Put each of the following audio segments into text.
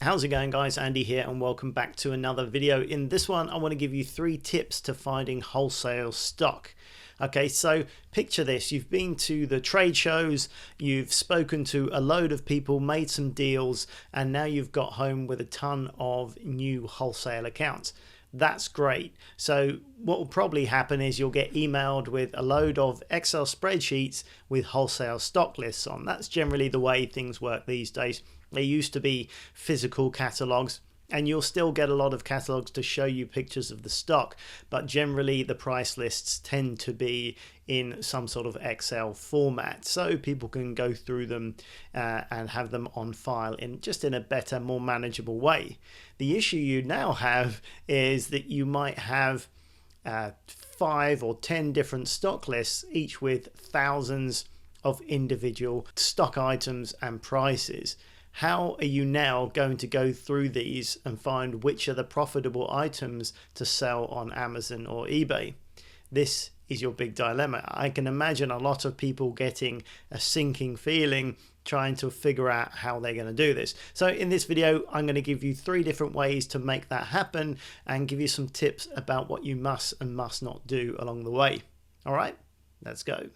How's it going, guys? Andy here and welcome back to another video. In this one I want to give you 3 tips to finding wholesale stock. Okay, so picture this: you've been to the trade shows, you've spoken to a load of people, made some deals, and now you've got home with a ton of new wholesale accounts. That's great. So what will probably happen is you'll get emailed with a load of Excel spreadsheets with wholesale stock lists on. That's generally the way things work these days. There used to be physical catalogs, and you'll still get a lot of catalogs to show you pictures of the stock, but generally the price lists tend to be in some sort of Excel format, so people can go through them and have them on file in a better, more manageable way. The issue you now have is that you might have 5 or 10 different stock lists, each with thousands of individual stock items and prices. How are you now going to go through these and find which are the profitable items to sell on Amazon or eBay? This is your big dilemma. I can imagine a lot of people getting a sinking feeling trying to figure out how they're going to do this. So in this video, I'm going to give you 3 different ways to make that happen and give you some tips about what you must and must not do along the way. All right, let's go.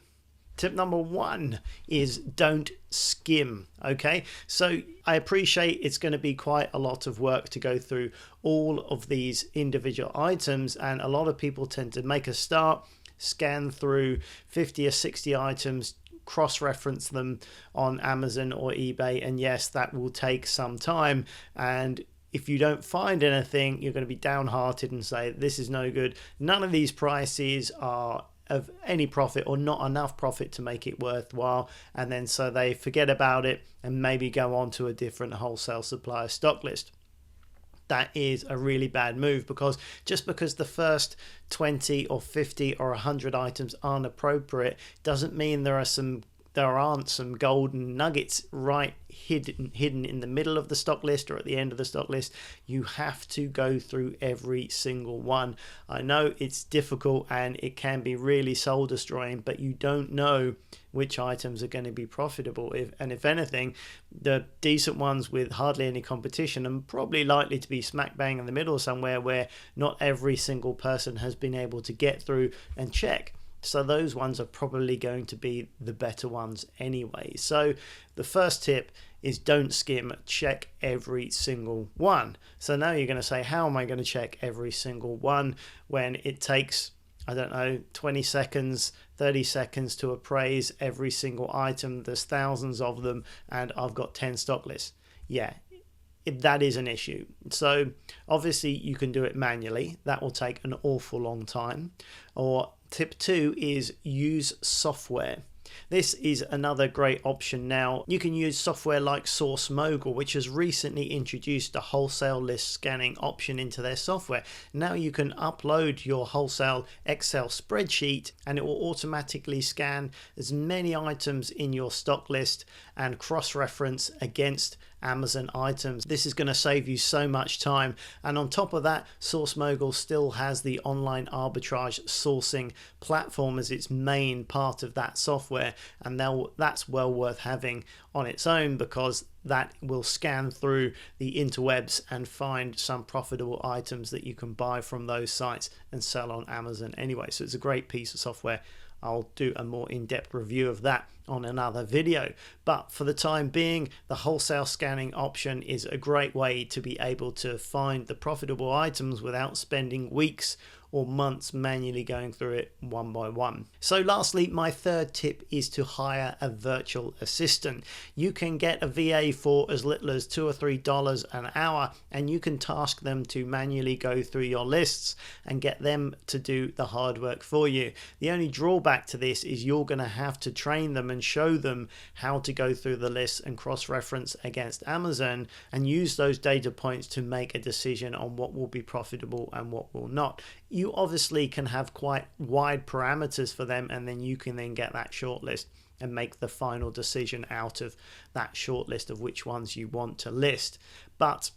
Tip number 1 is don't skim. Okay, so I appreciate it's going to be quite a lot of work to go through all of these individual items, and a lot of people tend to make a start, scan through 50 or 60 items, cross-reference them on Amazon or eBay, and yes, that will take some time. And if you don't find anything, you're going to be downhearted and say, this is no good. None of these prices are of any profit or not enough profit to make it worthwhile, and then so they forget about it and maybe go on to a different wholesale supplier stock list. That is a really bad move, because just because the first 20 or 50 or 100 items aren't appropriate doesn't mean there aren't some golden nuggets right hidden in the middle of the stock list or at the end of the stock list. You have to go through every single one. I know it's difficult and it can be really soul destroying, but you don't know which items are going to be profitable. If anything, the decent ones with hardly any competition are probably likely to be smack bang in the middle somewhere, where not every single person has been able to get through and check. So those ones are probably going to be the better ones anyway. So the first tip is don't skim, check every single one. So now you're going to say, how am I going to check every single one when it takes, I don't know, 20 seconds, 30 seconds to appraise every single item? There's thousands of them and I've got 10 stock lists. Yeah, that is an issue. So obviously you can do it manually. That will take an awful long time. Or tip 2 is use software. This is another great option now. You can use software like SourceMogul, which has recently introduced a wholesale list scanning option into their software. Now you can upload your wholesale Excel spreadsheet and it will automatically scan as many items in your stock list and cross-reference against Amazon items. This is going to save you so much time, and on top of that, SourceMogul still has the online arbitrage sourcing platform as its main part of that software, and that's well worth having on its own, because that will scan through the interwebs and find some profitable items that you can buy from those sites and sell on Amazon anyway. So it's a great piece of software. I'll do a more in-depth review of that on another video, but for the time being, the wholesale scanning option is a great way to be able to find the profitable items without spending weeks or months manually going through it one by one. So lastly, my third tip is to hire a virtual assistant. You can get a VA for as little as $2 or $3 an hour, and you can task them to manually go through your lists and get them to do the hard work for you. The only drawback to this is you're going to have to train them and show them how to go through the lists and cross-reference against Amazon and use those data points to make a decision on what will be profitable and what will not. You obviously can have quite wide parameters for them, and then you can then get that shortlist and make the final decision out of that shortlist of which ones you want to list. But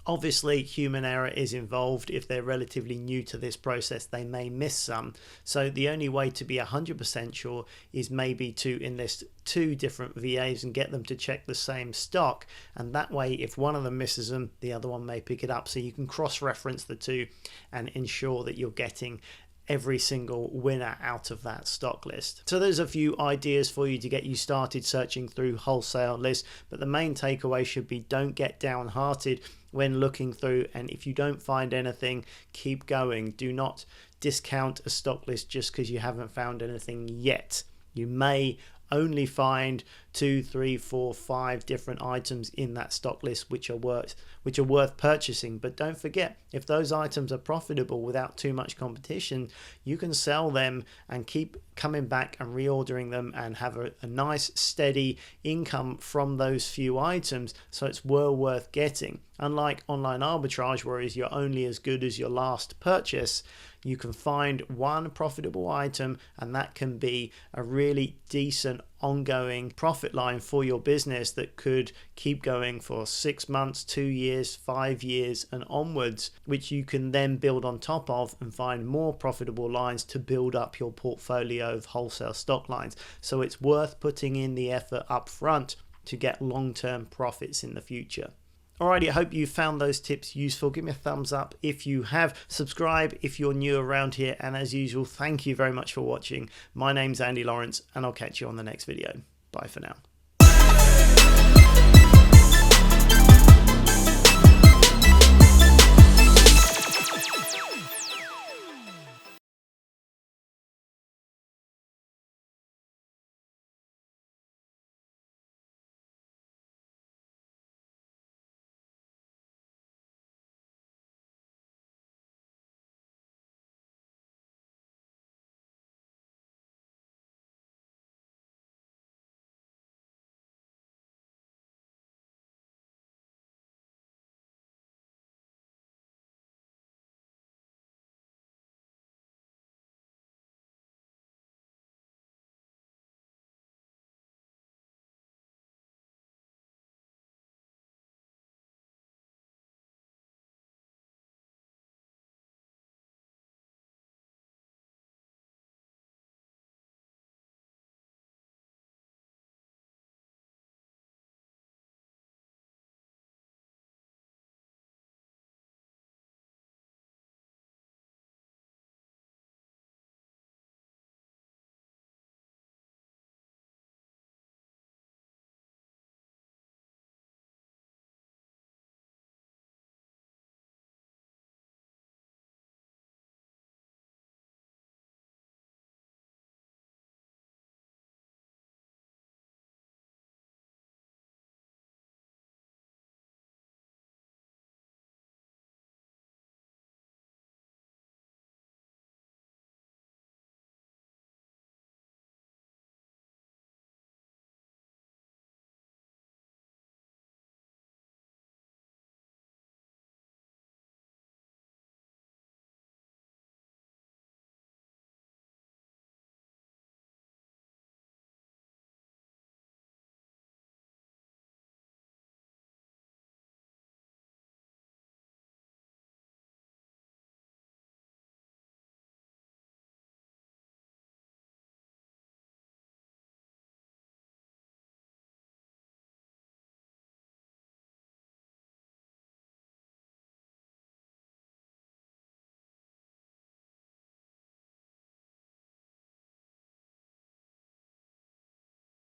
Obviously, human error is involved. If they're relatively new to this process, they may miss some. So the only way to be 100% sure is maybe to enlist 2 different VAs and get them to check the same stock. And that way, if one of them misses them, the other one may pick it up. So you can cross-reference the 2 and ensure that you're getting every single winner out of that stock list. So there's a few ideas for you to get you started searching through wholesale lists, but the main takeaway should be don't get downhearted when looking through, and if you don't find anything, keep going. Do not discount a stock list just because you haven't found anything yet. You may only find 2, 3, 4, 5 different items in that stock list which are worth purchasing. But don't forget, if those items are profitable without too much competition, you can sell them and keep coming back and reordering them and have a nice steady income from those few items. So it's well worth getting. Unlike online arbitrage, whereas you're only as good as your last purchase, you can find one profitable item and that can be a really decent ongoing profit line for your business that could keep going for 6 months, 2 years, 5 years and onwards, which you can then build on top of and find more profitable lines to build up your portfolio of wholesale stock lines. So it's worth putting in the effort up front to get long-term profits in the future. Alrighty, I hope you found those tips useful. Give me a thumbs up if you have. Subscribe if you're new around here. And as usual, thank you very much for watching. My name's Andy Lawrence, and I'll catch you on the next video. Bye for now.